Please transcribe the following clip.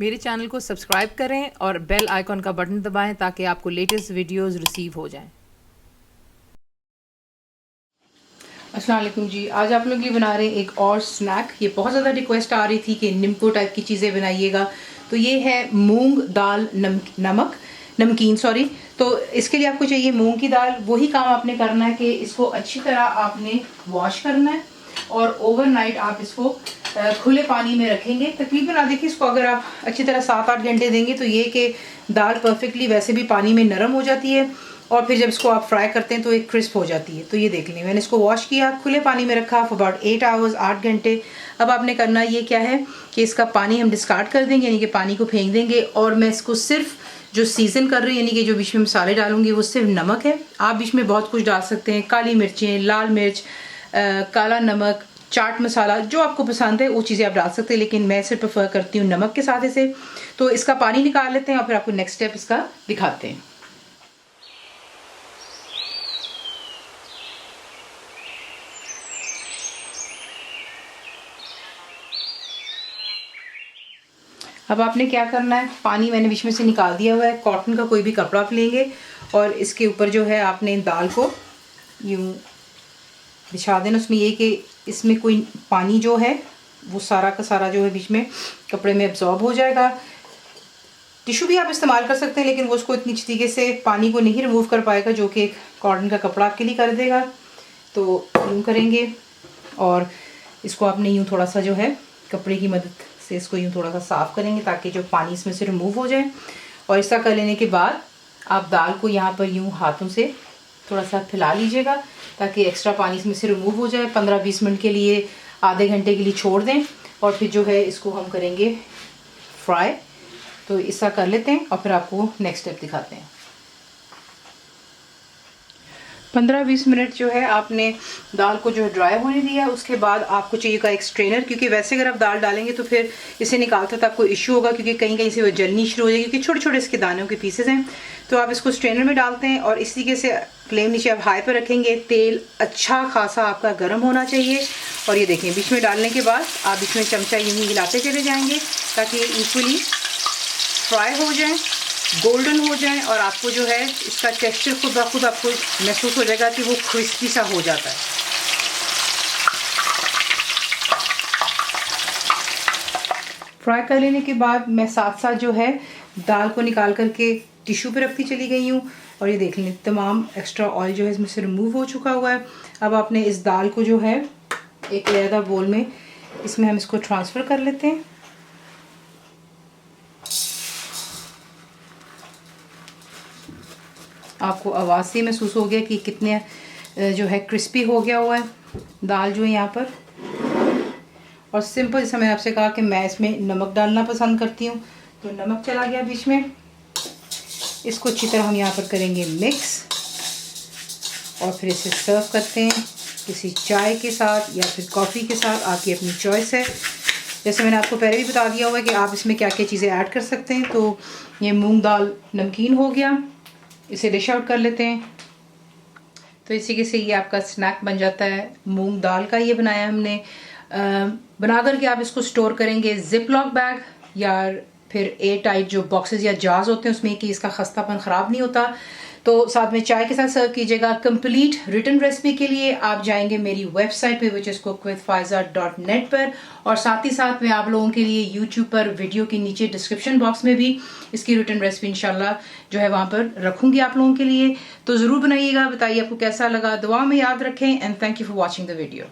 मेरे चैनल को सब्सक्राइब करें और बेल आइकॉन का बटन दबाएं ताकि आपको लेटेस्ट वीडियोस रिसीव हो जाएं। अस्सलाम वालेकुम जी, आज आप लोग के लिए बना रहे हैं एक और स्नैक। ये बहुत ज़्यादा रिक्वेस्ट आ रही थी कि निम्को टाइप की चीज़ें बनाइएगा। तो ये है मूंग दाल नमकीन सॉरी। तो इसके लिए आपको चाहिए मूंग की दाल। वही काम आपने करना है कि इसको अच्छी तरह आपने वॉश करना है और ओवरनाइट आप इसको खुले पानी में रखेंगे। तकरीबन आप देखिए, इसको अगर आप अच्छी तरह 7-8 घंटे देंगे तो ये कि दाल परफेक्टली वैसे भी पानी में नरम हो जाती है और फिर जब इसको आप फ्राई करते हैं तो एक क्रिस्प हो जाती है। तो ये देख लें, मैंने इसको वॉश किया, खुले पानी में रखा फॉर अबाउट 8 आवर्स, 8 घंटे। अब आपने करना ये क्या है कि इसका पानी हम डिस्कार्ड कर देंगे, यानी कि पानी को फेंक देंगे। और मैं इसको सिर्फ जो सीज़न कर रही हूँ, यानी कि जो बीच में मसाले डालूंगी वो सिर्फ नमक है। आप बीच में बहुत कुछ डाल सकते हैं, काली मिर्चें, लाल मिर्च, काला नमक, चाट मसाला, जो आपको पसंद है वो चीज़ें आप डाल सकते हैं, लेकिन मैं सिर्फ प्रेफर करती हूँ नमक के साथ इसे। तो इसका पानी निकाल लेते हैं और फिर आपको नेक्स्ट स्टेप इसका दिखाते हैं। अब आपने क्या करना है, पानी मैंने बीच में से निकाल दिया हुआ है। कॉटन का कोई भी कपड़ा आप लेंगे और इसके ऊपर जो है आपने दाल को यूँ बिछा देना। उसमें ये कि इसमें कोई पानी जो है वो सारा का सारा जो है बीच में कपड़े में एब्जॉर्ब हो जाएगा। टिश्यू भी आप इस्तेमाल कर सकते हैं, लेकिन वो उसको इतनी तरीके से पानी को नहीं रिमूव कर पाएगा जो कि एक कॉटन का कपड़ा आपके लिए कर देगा। तो यूँ करेंगे और इसको आपने यूँ थोड़ा सा जो है कपड़े की मदद से इसको यूँ थोड़ा सा साफ़ करेंगे ताकि जो पानी इसमें से रिमूव हो जाए। और ऐसा कर लेने के बाद आप दाल को यहाँ पर यूँ हाथों से थोड़ा सा फैला लीजिएगा ताकि एक्स्ट्रा पानी इसमें से रिमूव हो जाए। 15-20 मिनट के लिए, आधे घंटे के लिए छोड़ दें और फिर जो है इसको हम करेंगे फ्राई। तो ऐसा कर लेते हैं और फिर आपको नेक्स्ट स्टेप दिखाते हैं। 15-20 मिनट जो है आपने दाल को जो है ड्राई होने दिया। उसके बाद आपको चाहिएगा एक स्ट्रेनर, क्योंकि वैसे अगर आप दाल डालेंगे तो फिर इसे निकालते तो आपको इशू होगा, क्योंकि कहीं कहीं से वो जलनी शुरू हो जाएगी, क्योंकि छोटे छोटे इसके दानों के पीसेस हैं। तो आप इसको स्ट्रेनर में डालते हैं और इस तरीके से फ्लेम नीचे आप हाई पर रखेंगे। तेल अच्छा खासा आपका गर्म होना चाहिए। और ये देखें, बीच में डालने के बाद आप इसमें चमचा यूँ ही हिलाते चले जाएंगे ताकि ये इक्वली फ्राई हो जाए, गोल्डन हो जाए और आपको जो है इसका टेक्सचर खुद ब खुद आपको महसूस हो जाएगा कि वो क्रिस्पी सा हो जाता है। फ्राई कर लेने के बाद मैं साथ साथ जो है दाल को निकाल करके टिश्यू पे रखती चली गई हूँ और ये देख लें तमाम एक्स्ट्रा ऑयल जो है इसमें से रिमूव हो चुका हुआ है। अब आपने इस दाल को जो है एक अलग बोल में इसमें हम इसको ट्रांसफ़र कर लेते हैं। आपको आवाज़ से महसूस हो गया कि कितने जो है क्रिस्पी हो गया हुआ है दाल जो है यहाँ पर। और सिंपल, जैसा मैंने आपसे कहा कि मैं इसमें नमक डालना पसंद करती हूँ, तो नमक चला गया बीच में। इसको अच्छी तरह हम यहाँ पर करेंगे मिक्स और फिर इसे सर्व करते हैं किसी चाय के साथ या फिर कॉफ़ी के साथ, आपकी अपनी चॉइस है। जैसे मैंने आपको पहले भी बता दिया हुआ है कि आप इसमें क्या क्या चीज़ें ऐड कर सकते हैं। तो ये मूंग दाल नमकीन हो गया, इसे डिश आउट कर लेते हैं। तो इसी के से ये आपका स्नैक बन जाता है। मूंग दाल का ये बनाया हमने। बना करके आप इसको स्टोर करेंगे जिप लॉक बैग या फिर एयर टाइट जो बॉक्सेस या जार्स होते हैं उसमें, कि इसका खस्तापन ख़राब नहीं होता। तो साथ में चाय के साथ सर्व कीजिएगा। कंप्लीट रिटन रेसिपी के लिए आप जाएंगे मेरी वेबसाइट पे विच इज़ cookWithFaiza.net पर, और साथ ही साथ मैं आप लोगों के लिए यूट्यूब पर वीडियो के नीचे डिस्क्रिप्शन बॉक्स में भी इसकी रिटन रेसिपी इंशाल्लाह जो है वहाँ पर रखूँगी आप लोगों के लिए। तो ज़रूर बनाइएगा, बताइए आपको कैसा लगा। दुआ में याद रखें and thank you for watching the video.